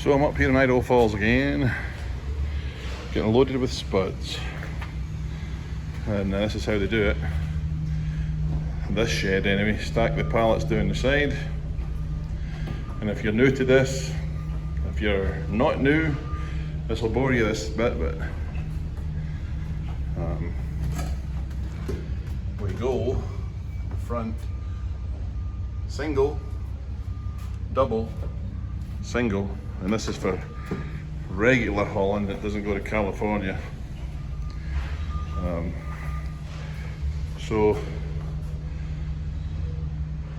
So I'm up here in Idaho Falls again, getting loaded with spuds. And this is how they do it. This shed anyway, stack the pallets down the side. And if you're new to this, if you're not new, this will bore you this bit, but we go front, single, double, single, and this is for regular hauling that doesn't go to California. And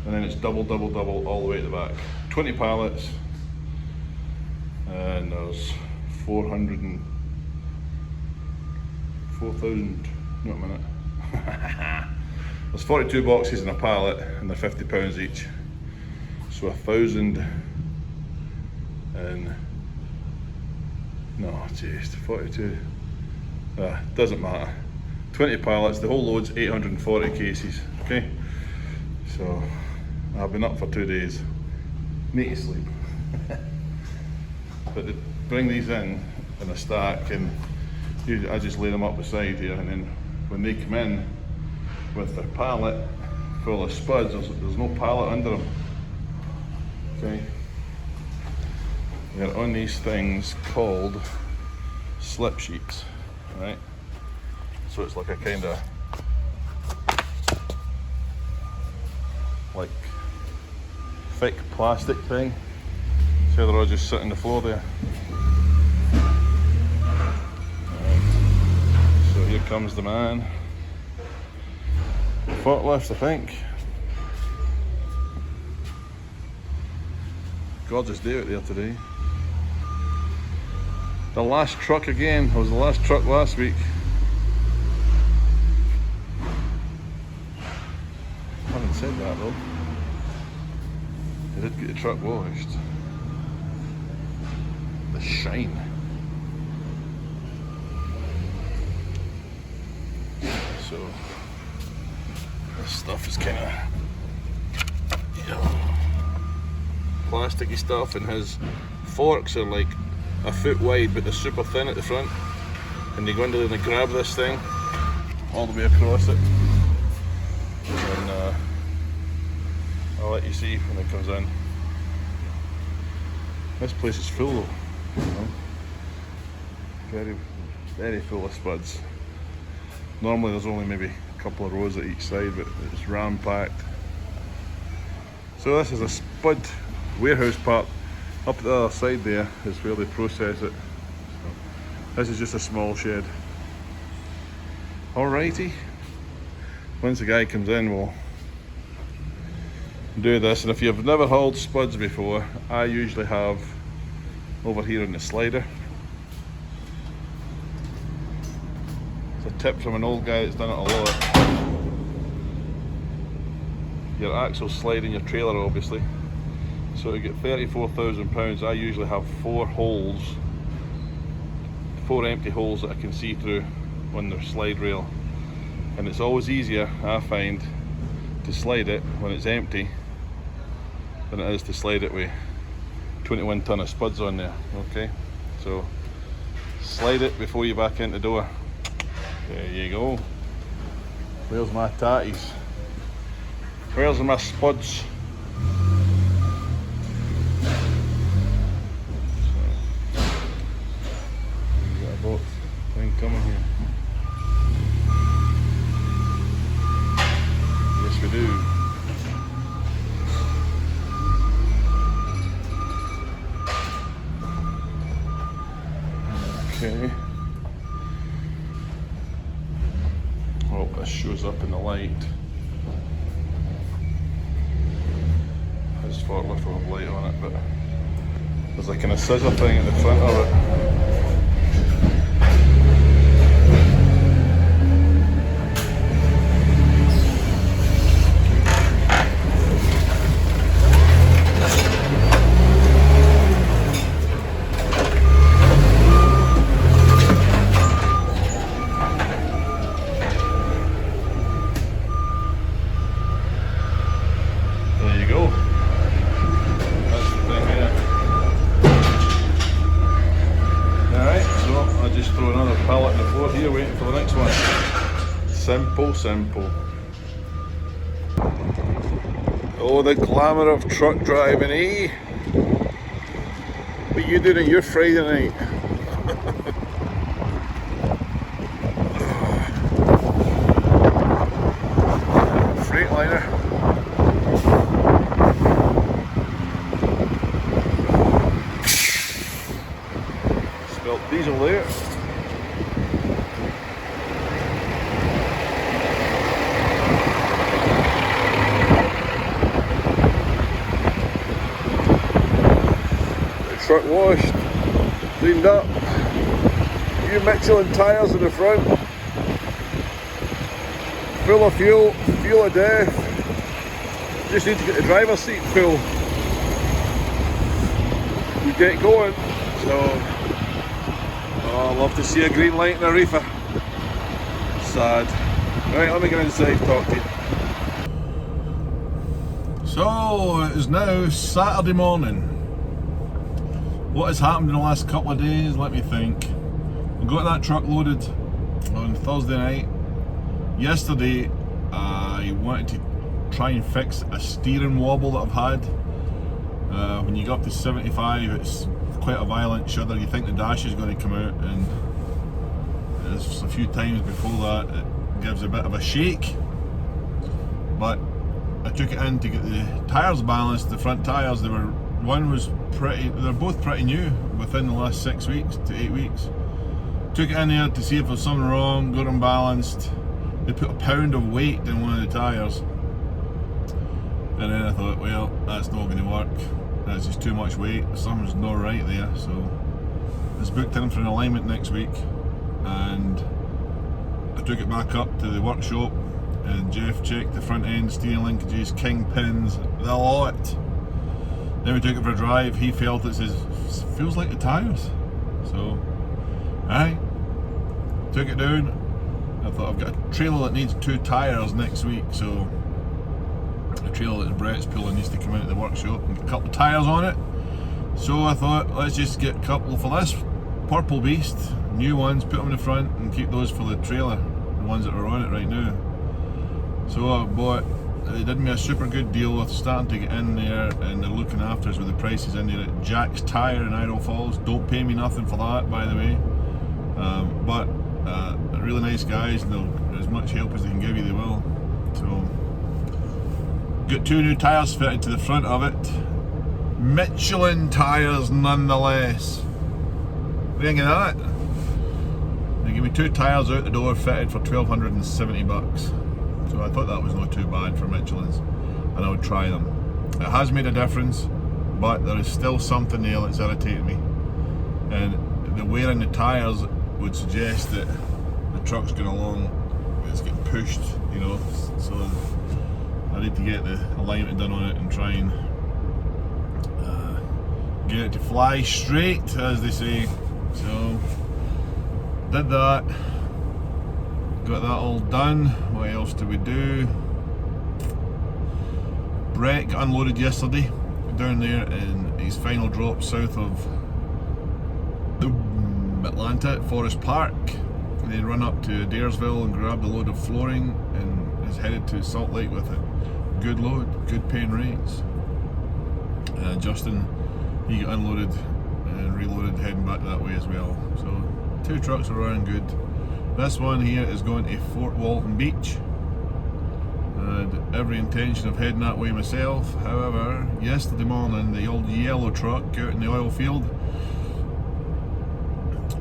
then it's double, double, double all the way to the back. 20 pallets, and there's 4,000, no, a minute. There's 42 boxes in a pallet, and they're 50 pounds each. So 1,000 and, no, geez, 42, doesn't matter. 20 pallets, the whole load's 840 cases, okay? So, I've been up for 2 days, need to sleep. But they bring these in a stack, and I just lay them up beside here, and then when they come in with their pallet full of spuds, there's no pallet under them, okay? They're on these things called slip sheets, right? So it's like a kind of like thick plastic thing. So they're all just sitting on the floor there. Right. So here comes the man. Forklift, I think. Gorgeous day out there today. The last truck again. I was the last truck last week. Having said that though, I did get the truck washed. The shine. So this stuff is kind of, you know, plasticky stuff, and his forks are like a foot wide, but they're super thin at the front. And you go into there and grab this thing all the way across it. And I'll let you see when it comes in. This place is full though, you know? Very, very full of spuds. Normally there's only maybe a couple of rows at each side, but it's ram-packed. So this is a spud warehouse part. Up the other side there is where they process it. So this is just a small shed. Alrighty. Once the guy comes in, we'll do this. And if you've never hauled spuds before, I usually have over here in the slider. It's a tip from an old guy that's done it a lot. Your axle sliding your trailer, obviously. So to get 34,000 pounds, I usually have 4 holes, 4 empty holes that I can see through on the slide rail. And it's always easier, I find, to slide it when it's empty than it is to slide it with 21 ton of spuds on there, okay? So slide it before you back in the door. There you go. Where's my tatties? Where's my spuds? Thing coming here. Yes, we do. Okay. Oh, this shows up in the light. This forklift will have light on it, but there's like a scissor thing at the front of it. just throw another pallet on the floor here, waiting for the next one. Simple, simple. Oh, the glamour of truck driving, eh? What are you doing on your Friday night? Freightliner. Spilt diesel there. Truck washed, cleaned up, new Michelin tyres in the front, full of fuel, fuel of death. Just need to get the driver's seat full. We get going. So, oh, I love to see a green light in a reefer. Sad. Right, let me get inside, talk to you. So, it is now Saturday morning. What has happened in the last couple of days? Let me think. We got that truck loaded on Thursday night. Yesterday, I wanted to try and fix a steering wobble that I've had. When you go up to 75, it's quite a violent shudder. You think the dash is going to come out, and there's a few times before that it gives a bit of a shake. But I took it in to get the tyres balanced. The front tyres, they're both pretty new within the last 6 weeks to 8 weeks. Took it in there to see if there's something wrong, got them balanced. They put a pound of weight in one of the tyres, and then I thought, well, that's not going to work, that's just too much weight, something's not right there. So it's booked in for an alignment next week, and I took it back up to the workshop, and Jeff checked the front end, steering linkages, kingpins, the lot. Then we took it for a drive. He felt it feels like the tyres. So, alright, took it down. I thought, I've got a trailer that needs 2 tyres next week, so the trailer that Brett's pulling needs to come in at the workshop and get a couple of tyres on it. So I thought, let's just get a couple for this purple beast, new ones, put them in the front and keep those for the trailer, the ones that are on it right now. So I bought, they did me a super good deal with starting to get in there, and they're looking after us with the prices in there at Jack's Tyre in Idaho Falls. Don't pay me nothing for that, by the way. But they're really nice guys, and they'll, as much help as they can give you, they will. So, got 2 new tyres fitted to the front of it. Michelin tyres nonetheless. What do you think of that? They gave me 2 tyres out the door fitted for $1,270. So I thought that was not too bad for Michelin's, and I would try them. It has made a difference, but there is still something there that's irritating me. And the wear in the tyres would suggest that the truck's going along, it's getting pushed, you know. So I need to get the alignment done on it and try and get it to fly straight, as they say. So did that. Got that all done. What else did we do? Brett got unloaded yesterday down there in his final drop south of Atlanta at Forest Park. And then run up to Daresville and grabbed a load of flooring and is headed to Salt Lake with it. Good load, good paying rates. Justin, he got unloaded and reloaded heading back that way as well. So 2 trucks are running good. This one here is going to Fort Walton Beach. I had every intention of heading that way myself. However, yesterday morning, the old yellow truck out in the oil field,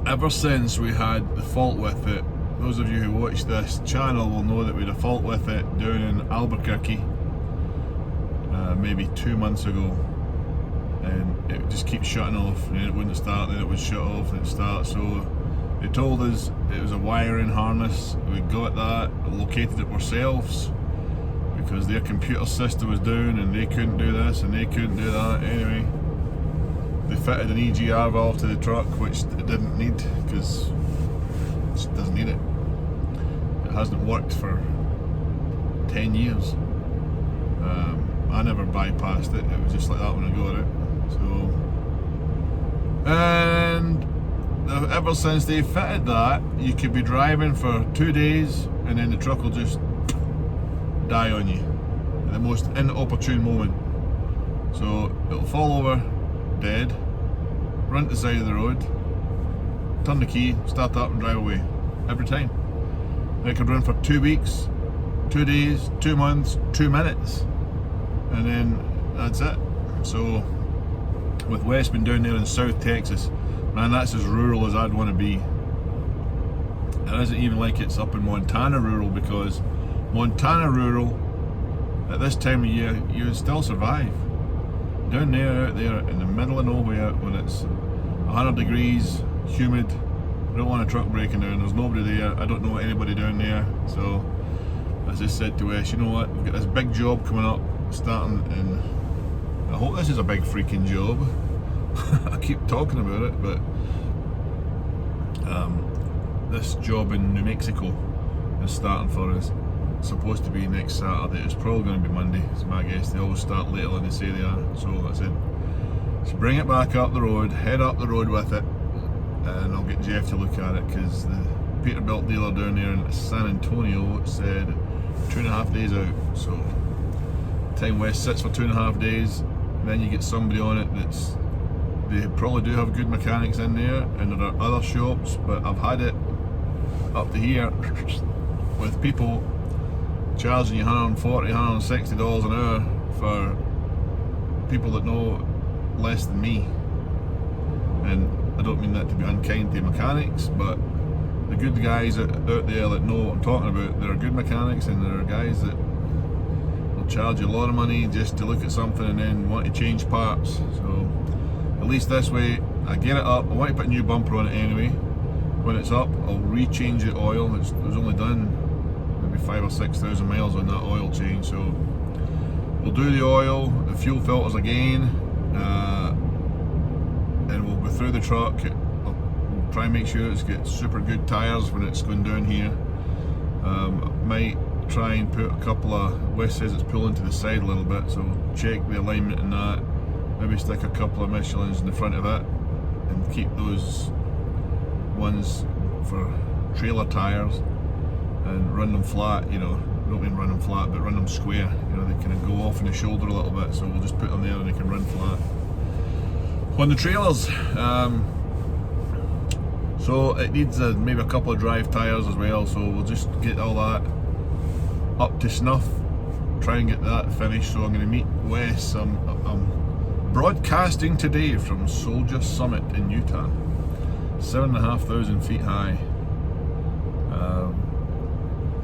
ever since we had the fault with it, those of you who watch this channel will know that we had a fault with it down in Albuquerque maybe 2 months ago, and it just keeps shutting off, and then it wouldn't start, then it would shut off, and it start. So they told us it was a wiring harness. We got that, located it ourselves because their computer system was down and they couldn't do this and they couldn't do that. Anyway, they fitted an EGR valve to the truck, which it didn't need because it just doesn't need it. It hasn't worked for 10 years. I never bypassed it. It was just like that when I got it. So, and ever since they fitted that, you could be driving for 2 days and then the truck will just die on you at the most inopportune moment. So it'll fall over dead, run to the side of the road, turn the key, start up and drive away every time. And it could run for 2 weeks, 2 days, 2 months, 2 minutes, and then that's it. So with Westman down there in South Texas, man, that's as rural as I'd want to be. It isn't even like it's up in Montana rural, because Montana rural at this time of year you would still survive. Down there, out there in the middle of nowhere, when it's 100 degrees, humid, I don't want a truck breaking down, there's nobody there, I don't know anybody down there. So I just said to Wes, you know what, we've got this big job coming up, starting in, I hope this is a big freaking job. I keep talking about it, but this job in New Mexico is starting for us. It's supposed to be next Saturday. It's probably going to be Monday, it's my guess. They always start later than they say they are. So I said, let's bring it back up the road, head up the road with it, and I'll get Jeff to look at it, because the Peterbilt dealer down there in San Antonio said 2.5 days out. So time West sits for 2.5 days, then you get somebody on it that's, they probably do have good mechanics in there, and there are other shops, but I've had it up to here with people charging you $140, $160 an hour for people that know less than me. And I don't mean that to be unkind to mechanics, but the good guys out there that know what I'm talking about, there are good mechanics, and there are guys that will charge you a lot of money just to look at something and then want to change parts. So at least this way, I get it up. I want to put a new bumper on it anyway. When it's up, I'll re-change the oil. It was only done maybe 5,000 or 6,000 miles on that oil change. So we'll do the oil, the fuel filters again, and we'll go through the truck. I'll try and make sure it's got super good tyres when it's going down here. Might try and put a couple of, Wes says it's pulling to the side a little bit, so check the alignment in that. Maybe stick a couple of Michelins in the front of it and keep those ones for trailer tyres and run them flat, you know, don't mean run them flat, but run them square, you know, they kind of go off in the shoulder a little bit, so we'll just put them there and they can run flat. On the trailers, so it needs maybe a couple of drive tyres as well, so we'll just get all that up to snuff, try and get that finished. So I'm going to meet Wes. I'm broadcasting today from Soldier Summit in Utah, 7,500 feet high,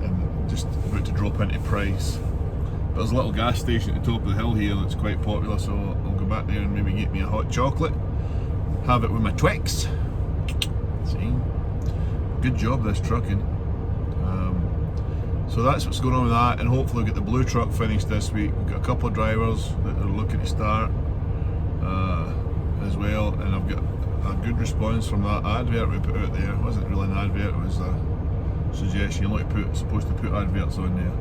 and just about to drop into Price. There's a little gas station at the top of the hill here that's quite popular, so I'll go back there and maybe get me a hot chocolate, have it with my Twix. See, good job this trucking. So that's what's going on with that, and hopefully we'll get the blue truck finished this week. We've got a couple of drivers that are looking to start as well, and I've got a good response from that advert we put out there. It wasn't really an advert, it was a suggestion. You're not supposed to put adverts on there.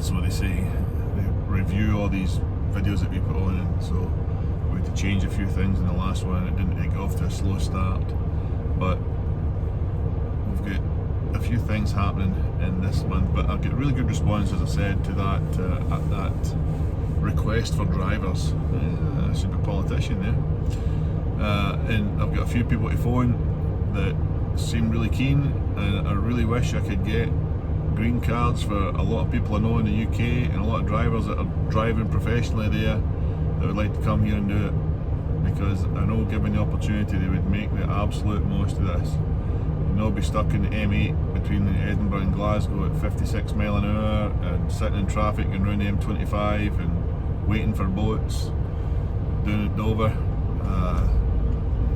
So they say, they review all these videos that we put on, and so we had to change a few things in the last one. It didn't get off to a slow start, but we've got a few things happening in this month. But I've got really good response, as I said, to that request for drivers. I should be a politician there. And I've got a few people to phone that seem really keen, and I really wish I could get green cards for a lot of people I know in the UK, and a lot of drivers that are driving professionally there that would like to come here and do it, because I know given the opportunity they would make the absolute most of this. And they'll be stuck in the M8 between Edinburgh and Glasgow at 56 mile an hour and sitting in traffic and around the M25 and waiting for boats down at Dover.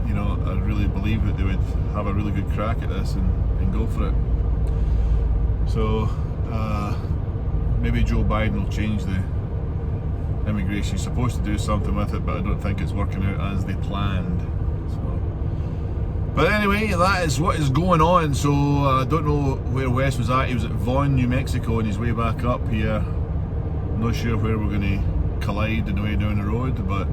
You know, I really believe that they would have a really good crack at this and go for it. So maybe Joe Biden will change the immigration. He's supposed to do something with it, but I don't think it's working out as they planned. So, but anyway, that is what is going on. So I don't know where Wes was at. He was at Vaughan, New Mexico, on his way back up here. I'm not sure where we're going to collide on the way down the road, but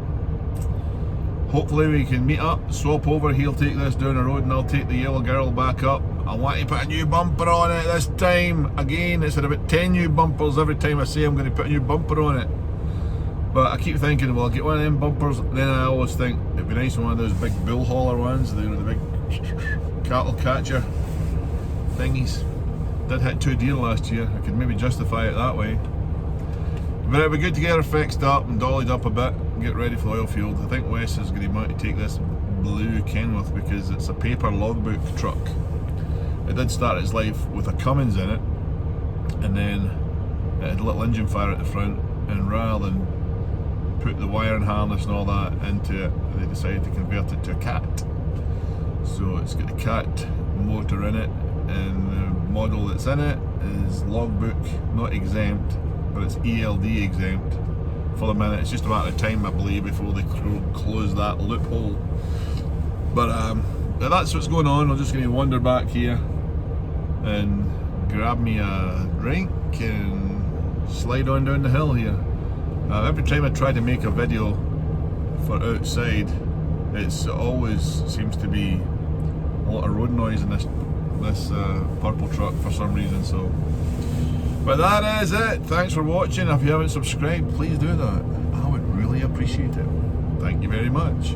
hopefully we can meet up, swap over. He'll take this down the road and I'll take the yellow girl back up. I want to put a new bumper on it this time. Again, it's about 10 new bumpers every time I say I'm going to put a new bumper on it. But I keep thinking, well, I'll get one of them bumpers. Then I always think it'd be nice on one of those big bull hauler ones, you know, the big cattle catcher thingies. Did hit 2 deer last year. I could maybe justify it that way. But it'd be good to get her fixed up and dollied up a bit and get ready for the oil field. I think Wes is going to want to take this blue Kenworth because it's a paper logbook truck. It did start its life with a Cummins in it, and then it had a little engine fire at the front, and rather than put the wiring harness and all that into it, they decided to convert it to a Cat. So it's got the Cat motor in it, and the model that's in it is logbook, not exempt, but it's ELD exempt for the minute. It's just a matter of time, I believe, before they close that loophole. But that's what's going on. I'm just going to wander back here and grab me a drink and slide on down the hill here. Every time I try to make a video for outside, it's always seems to be a lot of road noise in this purple truck for some reason. So, but that is it. Thanks for watching. If you haven't subscribed, please do that. I would really appreciate it. Thank you very much.